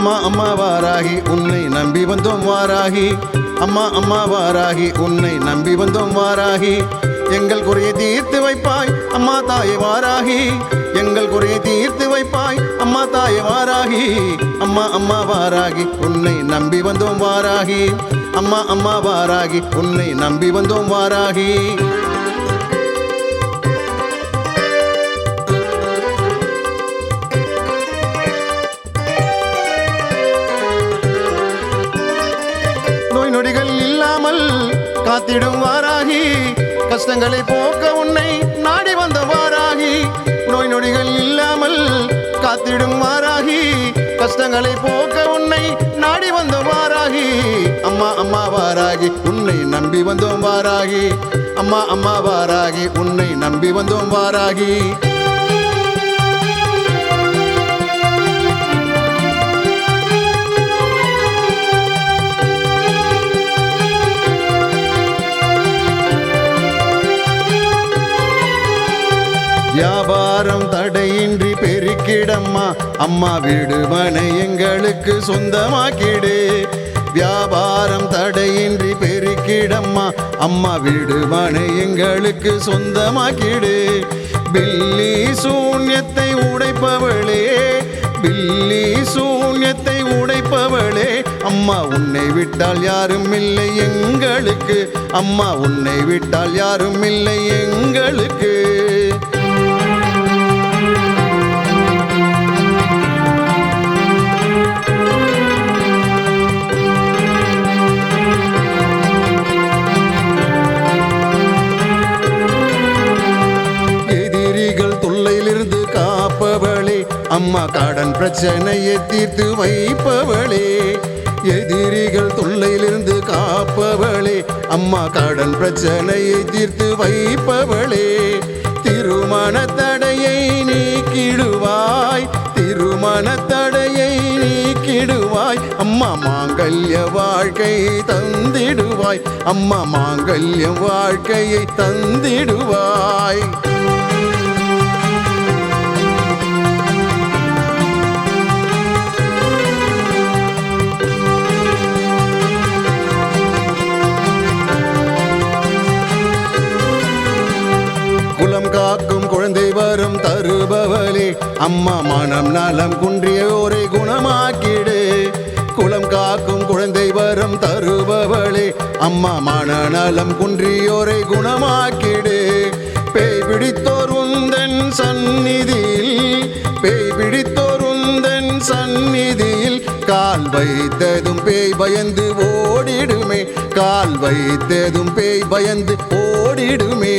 அம்மா அம்மா வாராகி உன்னை நம்பி வந்தோம் வாராகி. அம்மா அம்மா வாராகி உன்னை நம்பி வந்தோம் வாராகி. எங்கள் குறையை தீர்த்து வைப்பாய் அம்மா தாயே வாராகி. எங்கள் குறையை தீர்த்து வைப்பாய் அம்மா தாயே வாராகி. அம்மா அம்மா வாராகி உன்னை நம்பி வந்தோம் வாராகி. அம்மா அம்மா வாராகி உன்னை நம்பி வந்தோம் வாராகி. நோய் நொடிகள் இல்லாமல் காத்திடும் வாராகி. கஷ்டங்களை போக்க உன்னை நாடி வந்த வாராகி. நோய் நொடிகள் இல்லாமல் காத்திடும் வாராகி. கஷ்டங்களை போக்க உன்னை நாடி வந்த வாராகி. அம்மா அம்மா வாராகி உன்னை நம்பி வந்தோம் வாராகி. அம்மா அம்மா வாராகி உன்னை நம்பி வந்தோம் வாராகி. வியாபாரம் தடையின்றி பெருக்கிடம்மா. அம்மா வீடு மனை எங்களுக்கு சொந்தமாக்கிடு. வியாபாரம் தடையின்றி பெருக்கிடம்மா. அம்மா வீடு மனை எங்களுக்கு சொந்தமாக்கிடு. பில்லி சூன்யத்தை உடைப்பவளே, பில்லி சூன்யத்தை உடைப்பவளே. அம்மா உன்னை விட்டால் யாரும் இல்லை எங்களுக்கு. அம்மா உன்னை விட்டால் யாரும் இல்லை எங்களுக்கு. அம்மா கடன் பிரச்சனையை தீர்த்து வைப்பவளே. எதிரிகள் தொல்லையிலிருந்து காப்பவளே. அம்மா கடன் பிரச்சனையை தீர்த்து வைப்பவளே. திருமண தடையை நீக்கிடுவாய், திருமண தடையை நீக்கிடுவாய். அம்மா மாங்கல்ய வாழ்க்கை தந்திடுவாய். அம்மா மாங்கல்ய வாழ்க்கையை தந்திடுவாய். காக்கும் குழந்தை வரம் தருபவளே. அம்மா மனம் நலம் குன்றியோரை குணமாக்கிடு. குலம் காக்கும் குழந்தை வரம் தருபவளே. அம்மா மனநலம் குன்றியோரை குணமாக்கிடு. பேய் பிடித்தோர் உந்தன் சந்நிதியில், பேய் பிடித்தோர் உந்தன் சந்நிதியில். கால் வைத்ததும் பேய் பயந்து ஓடிடுமே. கால் வைத்ததும் பேய் பயந்து ஓடிடுமே.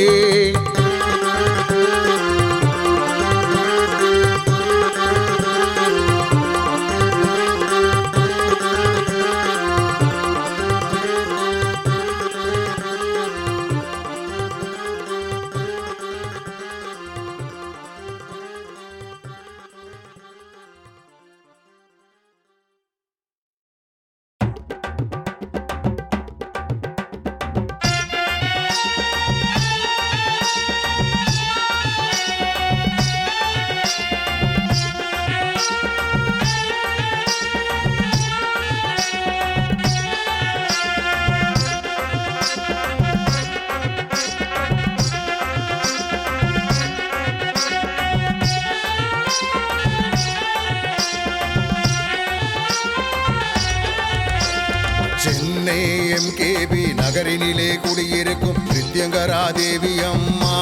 சென்னை MKB நகரினிலே குடியிருக்கும் நித்யங்கரா தேவி அம்மா.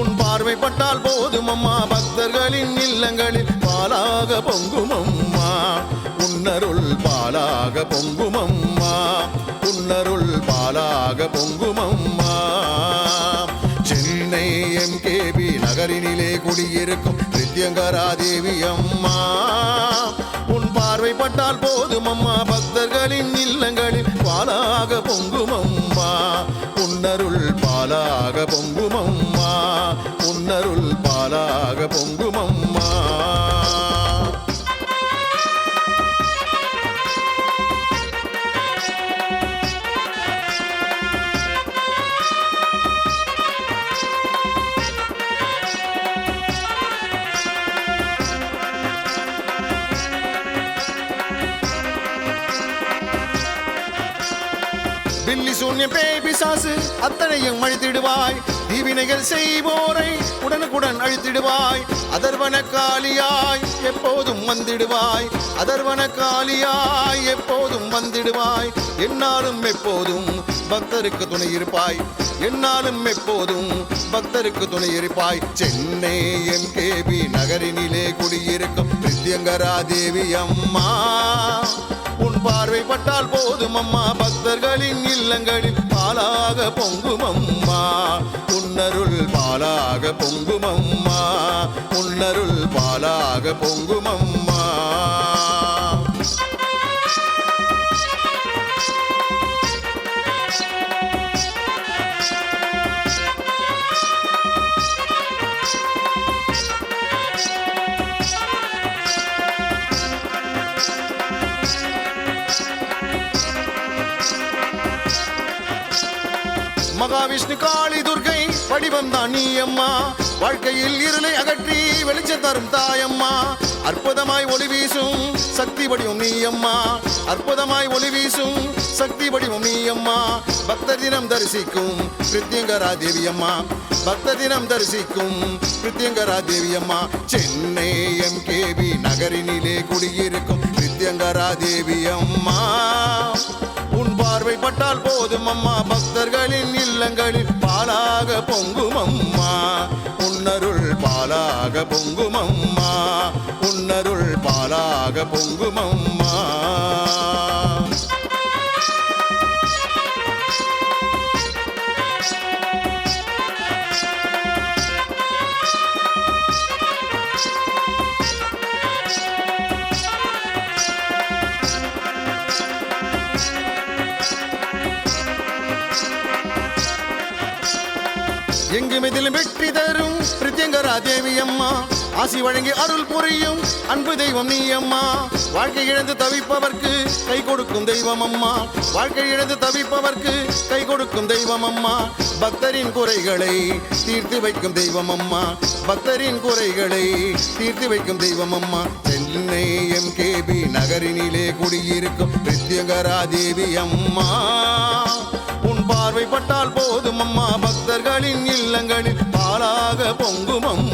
உன் பார்வைப்பட்டால் போதும் அம்மா. பக்தர்களின் இல்லங்களில் பாலாக பொங்கும் அம்மா. உன்னருள் பாலாக பொங்கும் அம்மா. உன்னருள் பாலாக பொங்கும் அம்மா. சென்னை MKB நகரினிலே குடியிருக்கும் நித்யங்கரா தேவி அம்மா. உன் பார்வைப்பட்டால் போதும் அம்மா. பக்தர்களின் இல்லங்களில் பாலாக பொங்கும் அம்மா. உன்னருள் பாலாக பொங்கும் அம்மா. உன்னருள் பாலாக பொங்கும் அம்மா. பில்லி சூன்யம் பேய் பிசாசு அத்தனையும் அழித்திடுவாய். தீவினைகள் செய்வோரை உடனுக்குடன் அழித்திடுவாய். அதர்வன காளியாய் எப்போதும் வந்திடுவாய். அதர்வன காளியாய் எப்போதும் வந்திடுவாய். என்னாலும் எப்போதும் பக்தருக்கு துணை இருப்பாய். என்னாலும் எப்போதும் பக்தருக்கு துணை இருப்பாய். சென்னை MKB நகரினிலே குடியிருக்கும் பிரித்யங்கரா தேவி அம்மா, உன் பார்வை பட்டால் போதும் அம்மா. பக்தர்களின் இல்லங்களில் பாலாக பொங்கும் அம்மா. உன்னருள் பாலாக பொங்கும் அம்மா. உன்னருள் பாலாக பொங்கும் அம்மா. மகாவிஷ்ணு காளி துர்கை வடிவம் தான் நீ அம்மா. வாழ்க்கையில் இருளை அகற்றி வெளிச்சம் தரும் தாயம்மா. அற்புதமாய் ஒளி வீசும் சக்தி வடிவம் நீ அம்மா. அற்புதமாய் ஒளி வீசும் சக்தி வடிவம் நீ அம்மா. பக்தர் தினம் தரிசிக்கும் பிரித்யங்கரா தேவி அம்மா. பக்தர் தினம் தரிசிக்கும் பிரித்யங்கரா தேவி அம்மா. சென்னை MKB நகரினிலே குடியிருக்கும் பிரித்யங்கரா தேவி அம்மா, உன் பார்வை பட்டால் போதும் அம்மா. பக்தர்களின் இல்லங்களில் பாலாக பொங்கும் அம்மா. உன்னருள் பாலாக பொங்கும் அம்மா. உன்னருள் பாலாக பொங்கும் அம்மா. எங்கும் இதிலும் வெற்றி தரும் பிரித்யங்கரா தேவி அம்மா. ஆசி வழங்கி அருள் புரியும் அன்பு தெய்வம் நீ அம்மா. வாழ்க்கை இழந்து தவிப்பவர்க்கு கை கொடுக்கும் தெய்வம் அம்மா. வாழ்க்கை இழந்து தவிப்பவர்க்கு கை கொடுக்கும் தெய்வம் அம்மா. பக்தரின் குறைகளை தீர்த்து வைக்கும் தெய்வம் அம்மா. பக்தரின் குறைகளை தீர்த்து வைக்கும் தெய்வம் அம்மா. சென்னை MKB நகரினிலே குடியிருக்கும் பிரித்யங்கரா தேவி அம்மா, உன் பார்வை பட்டால் போதும் அம்மா. பக்தர்களின் இல்லங்களில் பாலாக பொங்கும் அம்மா.